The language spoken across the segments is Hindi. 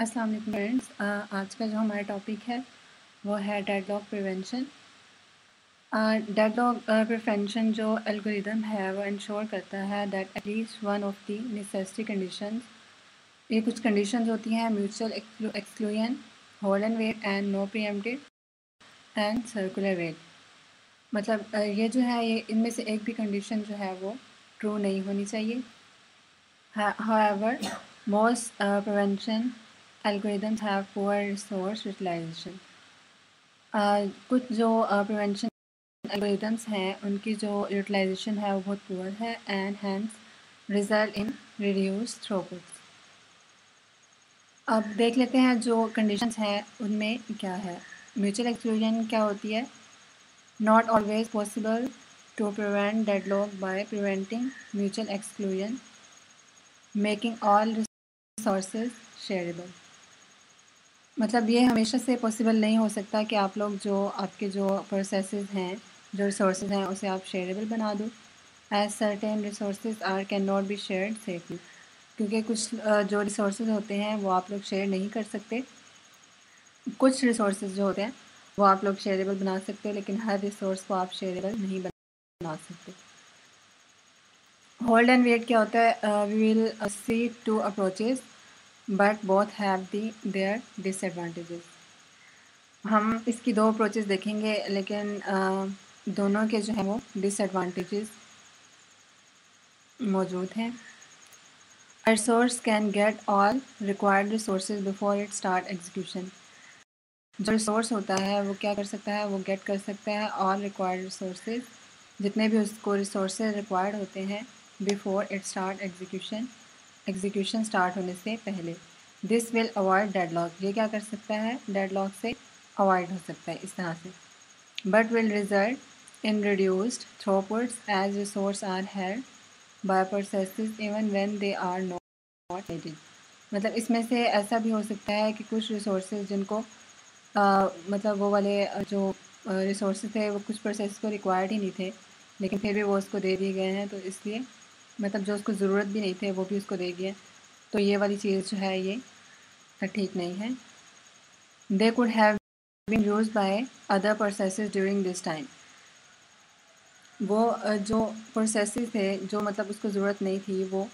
अस्सलाम वालेकुम फ्रेंड्स। आज का जो हमारा टॉपिक है वो है डेडलॉक प्रिवेंशन। डेडलॉक प्रिवेंशन जो एल्गोरिदम है वो इंश्योर करता है that at least one of the necessary conditions, ये कुछ कंडीशंस होती हैं mutual exclusion, hold and wait and no preempted and circular wait. मतलब ये जो है ये इनमें से एक भी कंडीशन जो है वो ट्रू नहीं होनी चाहिए। However, most prevention algorithms have poor resource utilization. कुछ जो प्रिवेंशन एल्गोरिदम्स हैं उनकी जो यूटिलाइजेशन है वो बहुत पुअर है and hence result in reduce throughput. अब देख लेते हैं जो कंडीशंस हैं उनमें क्या है। म्यूचुअल एक्सक्लूजन क्या होती है? Not always possible to prevent deadlock by preventing mutual exclusion, making all resources shareable. मतलब ये हमेशा से पॉसिबल नहीं हो सकता कि आप लोग जो आपके जो प्रोसेसेस हैं, जो रिसोर्सेज हैं उसे आप शेयरेबल बना दो। As certain resources are can not be shared safely, क्योंकि कुछ जो रिसोर्सेज होते हैं वो आप लोग शेयर नहीं कर सकते। कुछ रिसोर्सेज जो होते हैं वो आप लोग शेयरेबल बना सकते हो, लेकिन हर रिसोर्स को आप शेयरेबल नहीं बना सकते। होल्ड एंड वेट क्या होता है? We will see two approaches but both have their disadvantages. हम इसकी दो अप्रोचेस देखेंगे, लेकिन दोनों के जो हैं वो डिसएडवांटेजेस मौजूद हैं। A resource can get all required resources before it start execution. जो रिसोर्स होता है वो क्या कर सकता है, वो गेट कर सकता है ऑल रिक्वायर्ड रिसोर्सेज, जितने भी उसको रिसोर्सेज रिक्वायर्ड होते हैं before it start execution, execution start होने से पहले। दिस विल अवॉइड डेडलॉक, ये क्या कर सकता है, डेडलॉक से अवॉइड हो सकता है इस तरह से। But will result in reduced throughputs as resource are held by processes even when they are not needed. मतलब इसमें से ऐसा भी हो सकता है कि कुछ रिसोर्सेज जिनको मतलब वो वाले जो रिसोर्सेज थे वो कुछ प्रोसेस को रिक्वायर्ड ही नहीं थे, लेकिन फिर भी वो उसको दे दिए गए हैं, तो इसलिए मतलब जो उसको ज़रूरत भी नहीं थे वो भी उसको दे दिए। तो ये वाली चीज़ जो है ये ठीक नहीं है। They could have been used by other processes during this time. वो जो प्रोसेसेस थे जो मतलब उसको ज़रूरत नहीं थी वो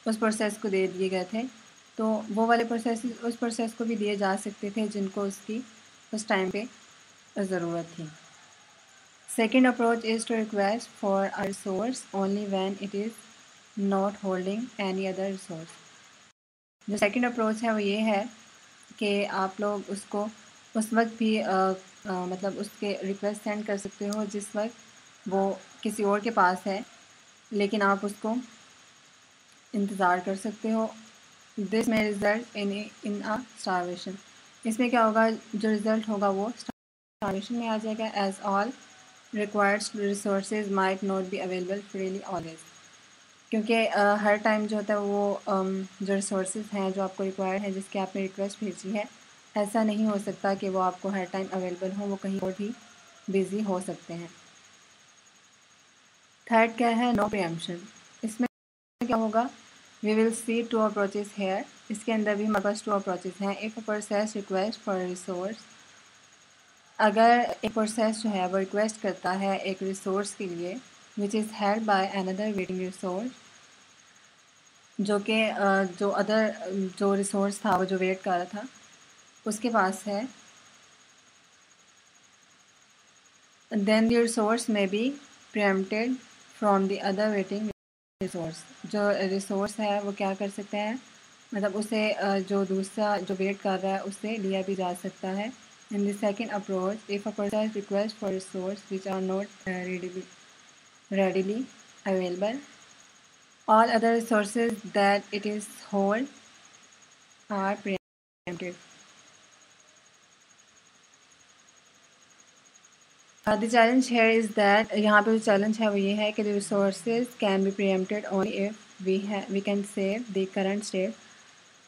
उस प्रोसेस को दे दिए गए थे, तो वो वाले प्रोसेस उस प्रोसेस को भी दिए जा सकते थे जिनको उसकी उस टाइम पे ज़रूरत थी। Second approach is to request for a resource only when it is not holding any other resource. जो सेकंड अप्रोच है वो ये है कि आप लोग उसको उस वक्त भी मतलब उसके रिक्वेस्ट सेंड कर सकते हो जिस वक्त वो किसी और के पास है, लेकिन आप उसको इंतज़ार कर सकते हो। दिस में रिजल्ट इन अ स्टारवेशन। इसमें क्या होगा, जो रिज़ल्ट होगा वो स्टारवेशन में आ जाएगा। As all required resources might not be available freely always, क्योंकि हर टाइम जो होता है वो जो रिसोर्सेज हैं जो आपको रिक्वायर्ड हैं, जिसकी आपने रिक्वेस्ट भेजी है, ऐसा नहीं हो सकता कि वो आपको हर टाइम अवेलेबल हो, वो कहीं और भी बिज़ी हो सकते हैं। थर्ड क्या है, नो प्रीएम्पशन। इसमें क्या होगा, we will see two approaches here. इसके अंदर भी हमारे पास टू अप्रोचेस हैं। If a process request for resource, अगर एक प्रोसेस जो है वो रिक्वेस्ट करता है एक रिसोर्स के लिए which is held by another waiting resource, जो कि जो रिसोर्स था वो जो वेट कर रहा था उसके पास है, then the resource may be preempted from the other waiting resource. जो रिसोर्स है वो क्या कर सकते हैं, मतलब उसे जो दूसरा जो वेट कर रहा है उससे लिया भी जा सकता है। In the second approach, if a process request for resource which are not readily available, all other resources that it is hold are preempted. The challenge here is that यहाँ पे जो challenge है वो ये है कि the resources can be preempted only if we can save the current state.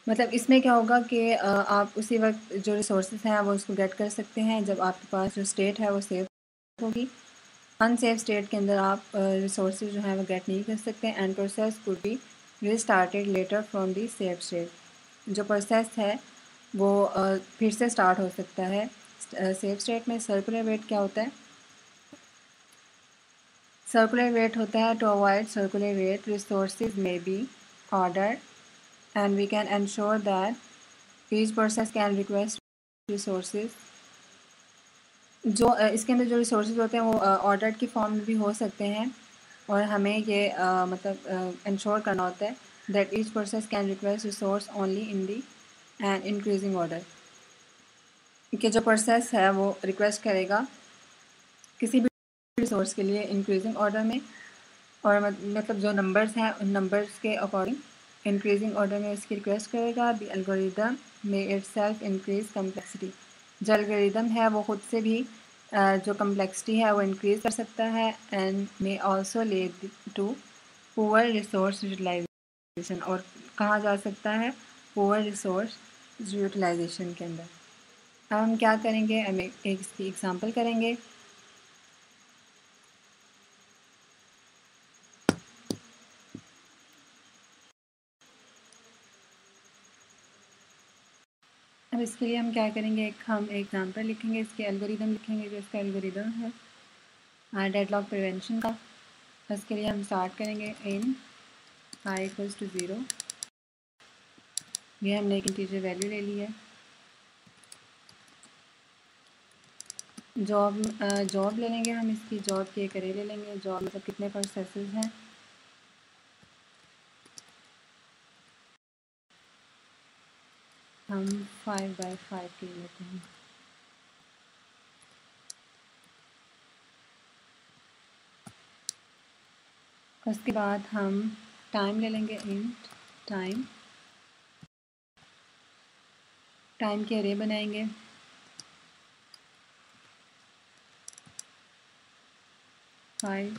मतलब इसमें क्या होगा कि आप उसी वक्त जो resources हैं वो उसको get कर सकते हैं जब आपके पास जो state है वो सेव होगी। अनसेफ स्टेट के अंदर आप रिसोर्सेज जो हैं वो गेट नहीं कर सकते and process could be restarted later from the safe state. जो प्रोसेस है वो फिर से स्टार्ट हो सकता है। सेफ स्टेट में सर्कुलर वेट क्या होता है? सर्कुलर वेट होता है to avoid circular wait resources may be order and we can ensure that each process can request resources. जो इसके अंदर जो रिसोर्सेज होते हैं वो ऑर्डर की फॉर्म में भी हो सकते हैं और हमें ये मतलब इंश्योर करना होता है that each process can request resource only in the and increasing order, कि जो प्रोसेस है वो रिक्वेस्ट करेगा किसी भी रिसोर्स के लिए इंक्रीजिंग ऑर्डर में, और मतलब जो नंबर्स हैं उन नंबर्स के अकॉर्डिंग इंक्रीजिंग ऑर्डर में इसकी रिक्वेस्ट करेगा। द एल्गोरिदम में इटसेल्फ इंक्रीज कम्प्लेक्सिटी, जो एल्गोरिदम है वो ख़ुद से भी जो कम्प्लेक्सिटी है वो इंक्रीज़ कर सकता है and may also lead to poor resource utilization, और कहा जा सकता है पुअर रिसोर्स यूटिलाइजेशन के अंदर। अब हम क्या करेंगे, हम एक इसकी एग्जांपल करेंगे। अब इसके लिए हम क्या करेंगे, हम एक एग्जांपल लिखेंगे, इसके एल्गोरिदम लिखेंगे, जो इसका एल्गोरिदम है डेडलॉक प्रिवेंशन का। इसके लिए हम स्टार्ट करेंगे इन i इक्वल्स टू 0। ये हमने एक इंटीजर वैल्यू ले ली है। जॉब ले लेंगे हम, इसकी जॉब की एक अरे ले लेंगे। जॉब मतलब कितने प्रोसेसेस हैं, हम 5/5 के लेते हैं। उसके बाद हम टाइम ले लेंगे, इंट टाइम, टाइम के अरे बनाएंगे। फाइव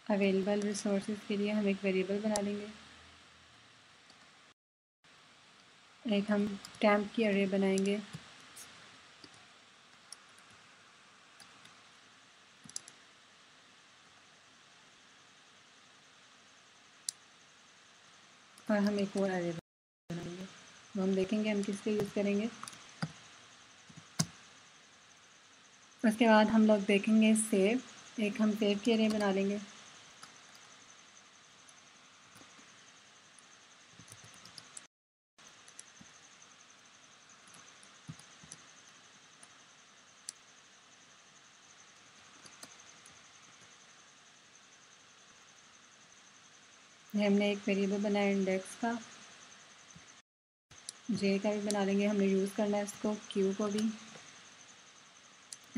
अवेलेबल रिसोर्सेज के लिए हम एक वेरिएबल बना लेंगे। एक हम टेम्प की अरे बनाएंगे। और हम एक और अरे बनाएंगे, वो हम देखेंगे हम किस लिए यूज़ करेंगे। उसके बाद हम लोग देखेंगे सेव, एक हम सेव की अरे बना लेंगे। हमने एक वेरिएबल बनाया इंडेक्स का, जे का भी बना लेंगे। हमने यूज़ करना है इसको, क्यू को भी,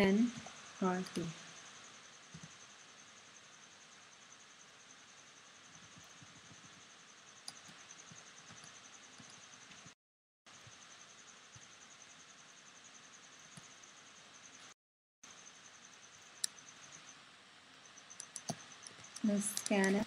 एन और टी। स्कैन है,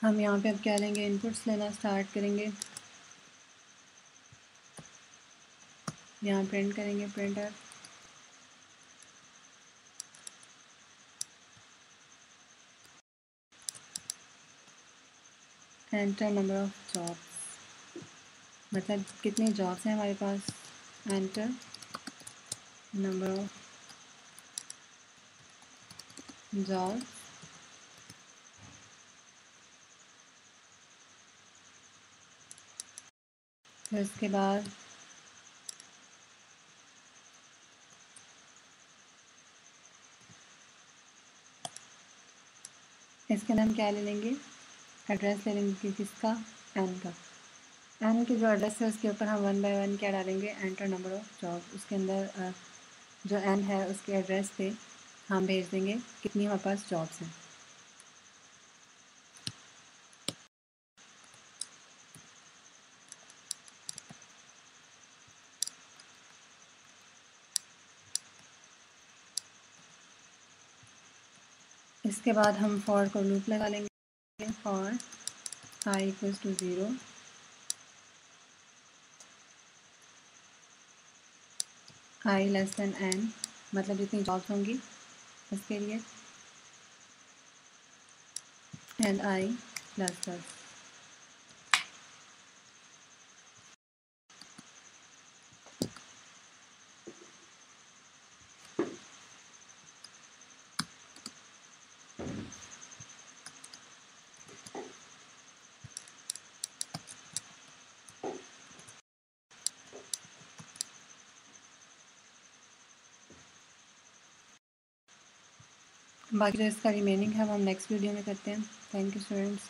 हम यहाँ पे अब क्या लेंगे, इनपुट्स लेना स्टार्ट करेंगे। यहाँ प्रिंट करेंगे, printer enter number of jobs, मतलब कितनी जॉब्स हैं हमारे पास। एंटर नंबर ऑफ जॉब्स, फिर उसके बाद इसके अंदर हम क्या ले लेंगे, एड्रेस ले लेंगे किसका, एन का। एन की जो एड्रेस है उसके ऊपर हम 1 बाय 1 क्या डालेंगे, एंटर नंबर ऑफ जॉब। उसके अंदर जो एन है उसके एड्रेस पे हम भेज देंगे कितनी हमारे पास जॉब्स हैं। इसके बाद हम फॉर को लूप लगा लेंगे, for i equals to 0, i less than n, मतलब जितनी जॉब्स होंगी इसके लिए, एंड आई प्लस प्लस। बाकी जो इसका रिमेनिंग है वो हम नेक्स्ट वीडियो में करते हैं। Thank you students.